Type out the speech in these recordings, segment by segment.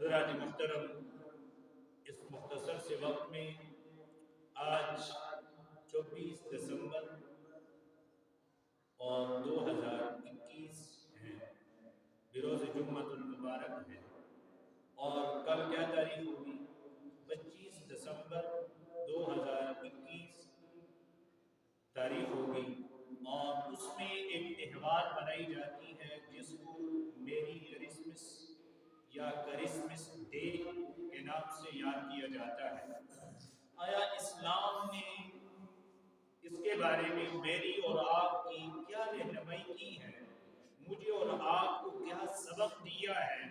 حضرات محترم، اس مختصر سے وقت میں آج 24 دسمبر اور 2021 ہے، بروز جمعۃ المبارک ہے، اور کل کیا تاریخ ہوگی؟ 25 دسمبر 2021 تاریخ ہوگی، اور اس میں ایک تہوار منائی جاتی ہے جس کو میری کرسمس یا کرسمس ڈے کے نام سے یاد کیا جاتا ہے۔ آیا اسلام نے اس کے بارے میں میری اور آپ کی کیا رہنمائی کی ہے؟ مجھے اور آپ کو کیا سبق دیا ہے؟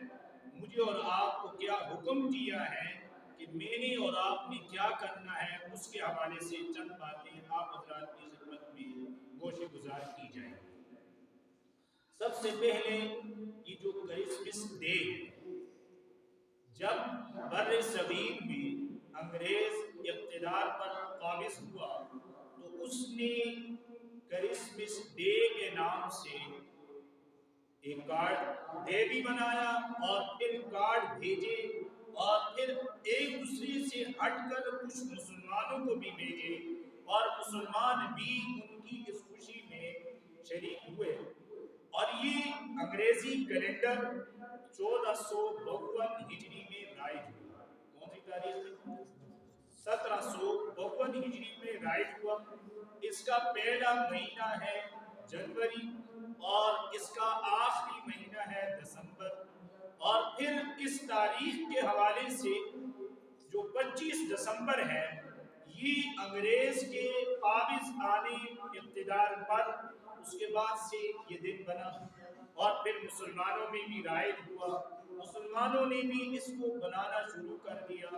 مجھے اور آپ کو کیا حکم دیا ہے کہ میں نے اور آپ نے کیا کرنا ہے؟ اس کے حوالے سے چند باتیں آپ حضرات کی خدمت میں گوش گزار کی جائیں۔ سب سے پہلے یہ جو کرسمس ڈے ہے، جب بر صغیر میں انگریز اقتدار پر قابض ہوا تو اس نے کرسمس ڈے کے نام سے ایک کارڈ ڈے بھی بنایا اور پھر کارڈ بھیجے، اور پھر ایک دوسرے سے ہٹ کر کچھ مسلمانوں کو بھی بھیجے، اور مسلمان بھی ان کی اس خوشی میں شریک ہوئے۔ اور یہ انگریزی کیلنڈر 1452 ہجری میں رائج ہوا۔ کون سی تاریخ میں؟ 1752 ہجری میں رائج ہوا۔ اس کا پہلا مہینہ ہے جنوری، اور اس کا آخری مہینہ ہے دسمبر، اور پھر اس تاریخ کے حوالے سے جو 25 دسمبر ہے، یہ انگریز کے قابض آنے اقتدار پر اس کے بعد سے یہ دن بنا، اور پھر مسلمانوں میں بھی رائج ہوا، مسلمانوں نے بھی اس کو بنانا شروع کر دیا۔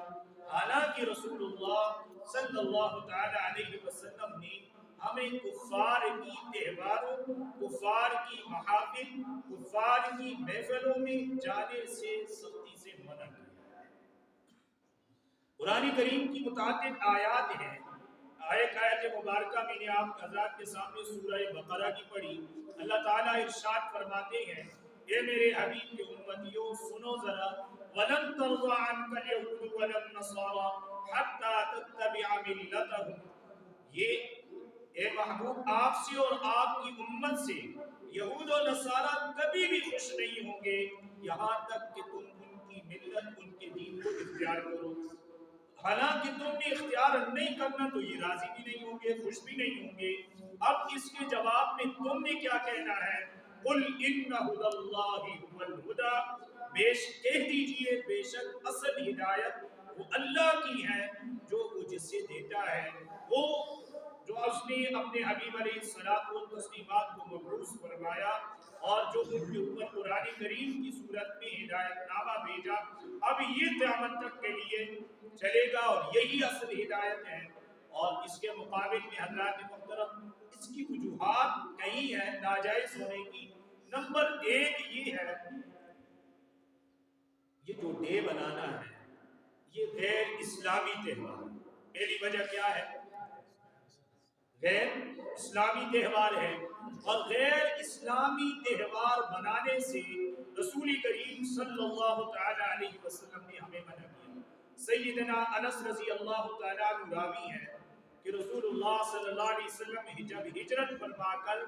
حالانکہ رسول اللہ صلی اللہ تعالی علیہ وسلم نے ہمیں کفار کی تہواروں، کفار کی محافل، کفار کی محفلوں میں جانے سے سختی سے منع کیا۔ قرآن کریم کی متعدد آیات ہیں۔ ایک آیت مبارکہ میں نے آپ حضرات کے سامنے سورہ بقرہ کی پڑھی۔ اللہ تعالیٰ ارشاد فرماتے ہیں، اے میرے حبیب کے امتیوں سنو ذرا، وَلَن تَرْضَىٰ عَنْكَ الْيَهُودُ وَلَا النَّصَارَىٰ حَتَّىٰ تَتَّبِعَ مِلَّتَهُمْ۔ یہ اے محبوب آپ سے اور آپ کی امت سے یہود و نصارہ کبھی بھی خوش نہیں ہوں گے یہاں تک کہ تم ان کی ملت، ان کے دین کو اختیار کرو۔ حالانکہ تم نے اختیار نہیں کرنا تو یہ راضی بھی نہیں ہوں گے، خوش بھی نہیں ہوں گے۔ اب اس کے جواب میں تم نے کیا کہنا ہے؟ قُلْ إِنَّ هُدَى اللَّهِ هُوَ الْهُدَىٰ، کہہ دیجئے بے شک اصل ہدایت وہ اللہ کی ہے جو وہ جسے دیتا ہے، وہ جو اس نے اپنے حبیب علیہ الصلوۃ والتسلیمات کو مبعوث فرمایا، اور جو ان کے اوپر قرآن کریم کی صورت میں ہدایت نامہ بھیجا، اب یہ قیامت تک کے لیے چلے گا، اور یہی اصل ہدایت ہے۔ اور اس کے مقابل میں حضرات محترم اس کی وجوہات کئی ہیں ناجائز ہونے کی۔ نمبر ایک یہ ہے، یہ جو ڈے بنانا ہے یہ غیر اسلامی تہوار ہے۔ پہلی وجہ کیا ہے؟ غیر اسلامی تہوار ہے، اور غیر اسلامی تہوار بنانے سے رسول کریم صلی اللہ تعالی علیہ وسلم نے ہمیں منع کیا۔ سیدنا انس رضی اللہ تعالی عنہ راوی ہے کہ رسول اللہ صلی اللہ علیہ وسلم جب ہجرت فرما کر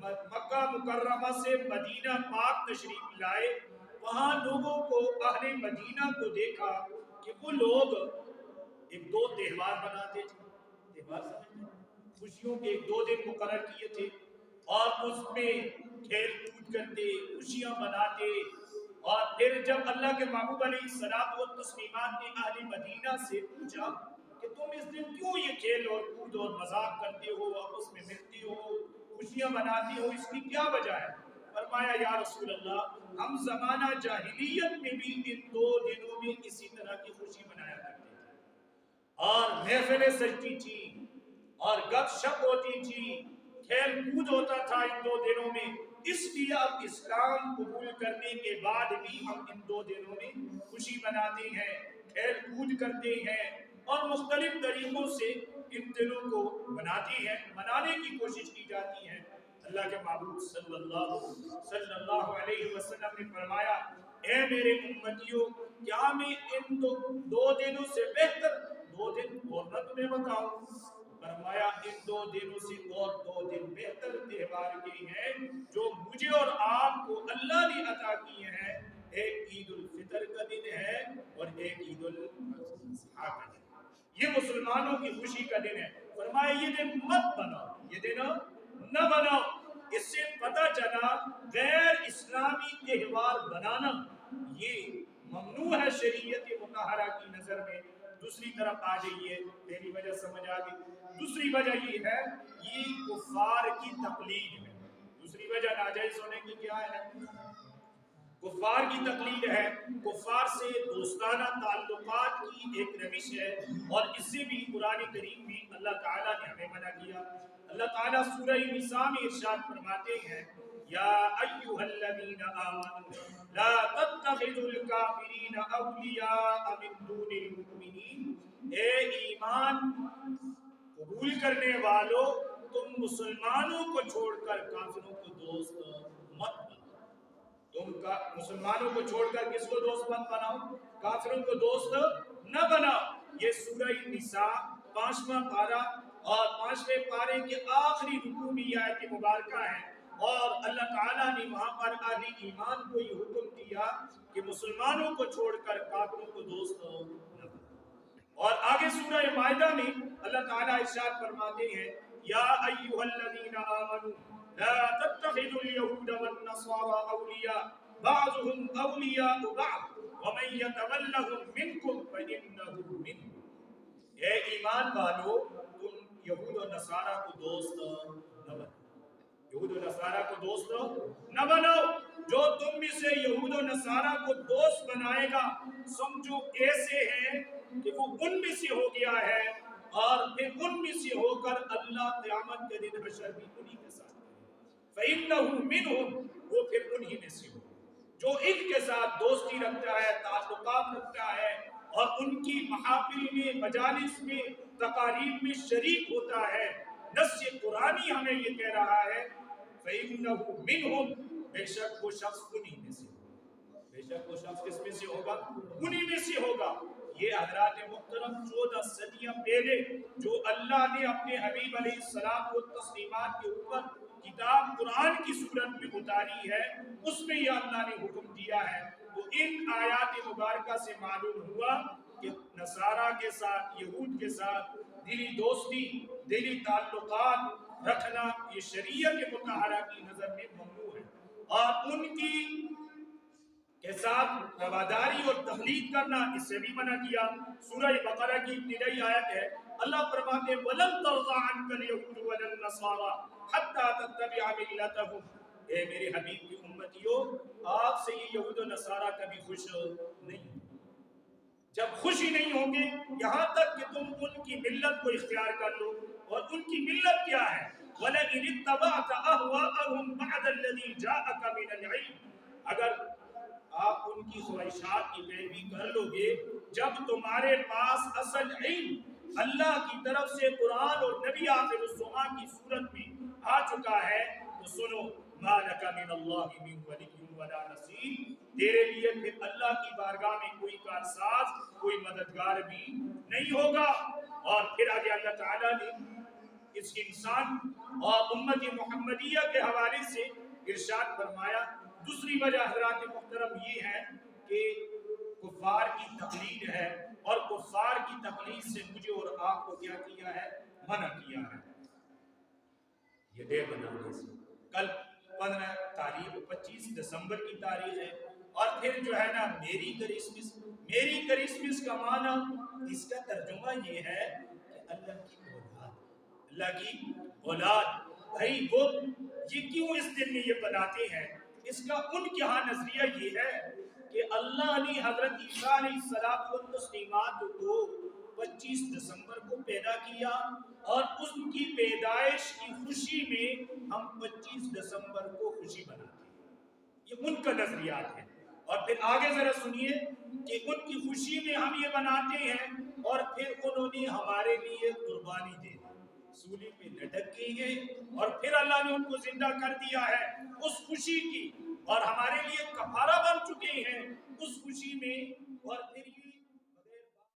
مکہ مکرمہ سے مدینہ پاک تشریف لائے، وہاں لوگوں کو، اہل مدینہ کو دیکھا کہ وہ لوگ ایک دو تہوار بناتے تھے۔ تہوار سمجھتے ہیں؟ خوشیوں کے ایک دو دن مقرر کیے تھے، اور اس میں کھیل کود کرتے، خوشیاں مناتے، اور پھر جب اللہ کے محبوب علیہ الصلوۃ والتسلیمات نے اہل مدینہ سے پوچھا کہ تم اس دن کیوں یہ کھیل اور کود اور مذاق کرتے ہو، آپس میں ملتے ہو، خوشیاں مناتے ہو، اس کی کیا وجہ ہے؟ فرمایا یا رسول اللہ، ہم زمانہ جاہلیت میں بھی ان دو دنوں میں اسی طرح کی خوشی منایا کرتے تھے، اور محفلیں سجتی تھی، اور گپ شپ ہوتی تھی، کھیل کود ہوتا تھا ان دو دنوں میں۔ اس لیے اب اسلام قبول کرنے کے بعد بھی ہم ان دو دنوں میں خوشی مناتے ہیں، کھیل کود کرتے ہیں، اور مختلف طریقوں سے ان دنوں کو منانے کی کوشش کی جاتی ہے۔ اللہ کے محبوب صلی اللہ علیہ وسلم نے فرمایا، اے میرے امتیوں، क्या मैं इन दो दिनों से बेहतर 2 दिन और न तुम्हें बताऊं? फरमाया इन 2 दिनों से और 2 दिन बेहतर त्योहार के हैं जो मुझे और आपको अल्लाह ने अता किए हैं। एक ईद उल फितर का दिन है और एक ईद उल अज़हा का दिन। ये मुसलमानों की खुशी का दिन है। फरमाया ये दिन मत बनाओ, ये दिन न बनाओ। इससे पता चला गैर इस्लामी त्योहार बनाना ये ममनू है शरीयत मुतहरा की नजर में। दूसरी तरफ आ जाइए, पहली वजह समझ आ गई। दूसरी वजह ये है, ये कुफार की तकलीद है। दूसरी वजह नाजायज होने की क्या है? कुफार की तकलीद है। कुफार से दोस्ताना ताल्लुकात की एक रविश है और इससे भी कुरान करीम में अल्लाह ताला ने हमें मना किया। अल्लाह ताला सूरह निसा में इरशाद फरमाते हैं, या अय्युहल्लज़ीना आमनू ला तत्तखिजुल काफिरीन अवलिया मिन दूनिल मुमिनीन। ए ईमान कबूल करने वालों, तुम मुसलमानों को छोड़कर काफिरों को दोस्त मत बनाओ। तुम का मुसलमानों को छोड़कर किसको दोस्त मत बनाओ? काफिरों को दोस्त न बनाओ। ये सूरह निसा 5वां पारा और 5वें पारे के आखिरी रुकू में यह आयत मुबारका है। और अल्लाह ताला ने वहां पर अहले ईमान को ये हुक्म दिया कि मुसलमानों को छोड़कर काफिरों को दोस्त न बनाओ। और आगे सूरह माइदा में अल्लाह ताला इरशाद फरमाते हैं, या अय्युहल्लज़ीना आमनू ला तत्तखिजुल यहूद वन नसारा औलिया बअज़ुहुम औलियाउ बअज़ व मन यतवल्लहुम मिनकुम फइन्नहु मिनहुम। ए ईमान वालों, तुम यहूद और नसारा को दोस्त न बनाओ। यहूद और नसारा को दोस्त न बनाओ। जो तुम में से यहूद और नसारा को दोस्त बनाएगा, समझो ऐसे हैं कि वो उनमें से हो गया है और फिर उनमें से होकर अल्लाह क़यामत के दिन हशर भी उन्हीं के साथ करेगा। फ़इन्नहु मिनहुम, वो फिर उन्हीं में से हो जो इनके साथ दोस्ती रखता है, ताल्लुकात रखता है और उनकी महफिल में, मजालिस में, तकारीब में शरीक होता है। नस्स कुरानी हमें ये कह रहा है, फ़इन्नहु मिनहुम, बेशक वो शख्स उन्हीं में से होगा। बेशक वो शख्स किस में से होगा? उन्हीं में से होगा। ये हज़रात मुहतरम 14 सदियां पहले जो अल्लाह ने अपने हबीब अलैहिस्सलाम को तस्लीमात के ऊपर किताब कुरान की सूरत में उतारी है, उसमें यह अल्लाह ने हुक्म दिया है। तो इन आयात मुबारका से मालूम हुआ कि नसारा के साथ, यहूद के साथ दिली दोस्ती, दिली ताल्लुकात रखना ये शरीयत मुतहरा की नजर में ममनू है। और उनकी के साथ रवादारी और तहलीद करना, इससे भी मना किया। सूरह बकरा की इब्तिदाई आयत है, अल्लाह फरमाते हैं, वलन तर्ज़ा अन्कल यहूद वलन नसारा हत्ता तत्तबिअ मिल्लतहुम। ए मेरे हबीब की उम्मतियों, आपसे ये यहूद और नसारा कभी खुश नहीं। जब खुशी नहीं होंगे यहाँ तक कि तुम उनकी मिल्लत को इख्तियार कर लो। और उनकी मिल्लत क्या है? वलइन इत्तबअत अहवाअहुम बअदल्लज़ी जाअक मिनल इल्म। अगर आप उनकी ख्वाहिशात की पैरवी कर लोगे, जब तुम्हारे पास असल इल्म अल्लाह की तरफ से कुरान और नबी आखिरुज़्ज़मान की सूरत में आ चुका है, तो सुनो, मा लका मिनल्लाहि मिन वलिय्यिन वला नसीर। तेरे लिए फिर अल्लाह की बारगाह में कोई कारसाज, कोई मददगार भी नहीं होगा। और फिर आगे अल्लाह ताला ने इस इंसान और उम्मत मुहम्मदिया के हवाले से इरशाद फरमाया। दूसरी वजह हज़रात मुहतरम ये है कि कुफार की तकलीद है और कुफार की तकलीद से मुझे और आपको क्या किया है? मना किया है। ये डे बनाने से कल 15 तारीख 25 दिसंबर की तारीख है और फिर जो है ना मेरी क्रिसमस। मेरी क्रिसमस का माना, इसका तर्जुमा ये है कि अल्लाह की औलाद, अल्लाह की औलाद। भाई वो ये क्यों इस दिन में ये बनाते हैं? इसका उनके यहाँ नजरिया ये है कि अल्लाह ने हजरत ईसा अलैहिस्सलाम को 25 दिसंबर को पैदा किया और उसकी पैदाइश की खुशी में हम 25 दिसंबर को खुशी मनाते हैं। ये उनका नजरियात है। और फिर आगे जरा सुनिए कि उनकी खुशी में हम ये बनाते हैं और फिर उन्होंने हमारे लिए कुर्बानी दे दी। सूली पे लटक गई हैं और फिर अल्लाह ने उनको जिंदा कर दिया है उस खुशी की, और हमारे लिए कफारा बन चुके हैं उस खुशी में। और फिर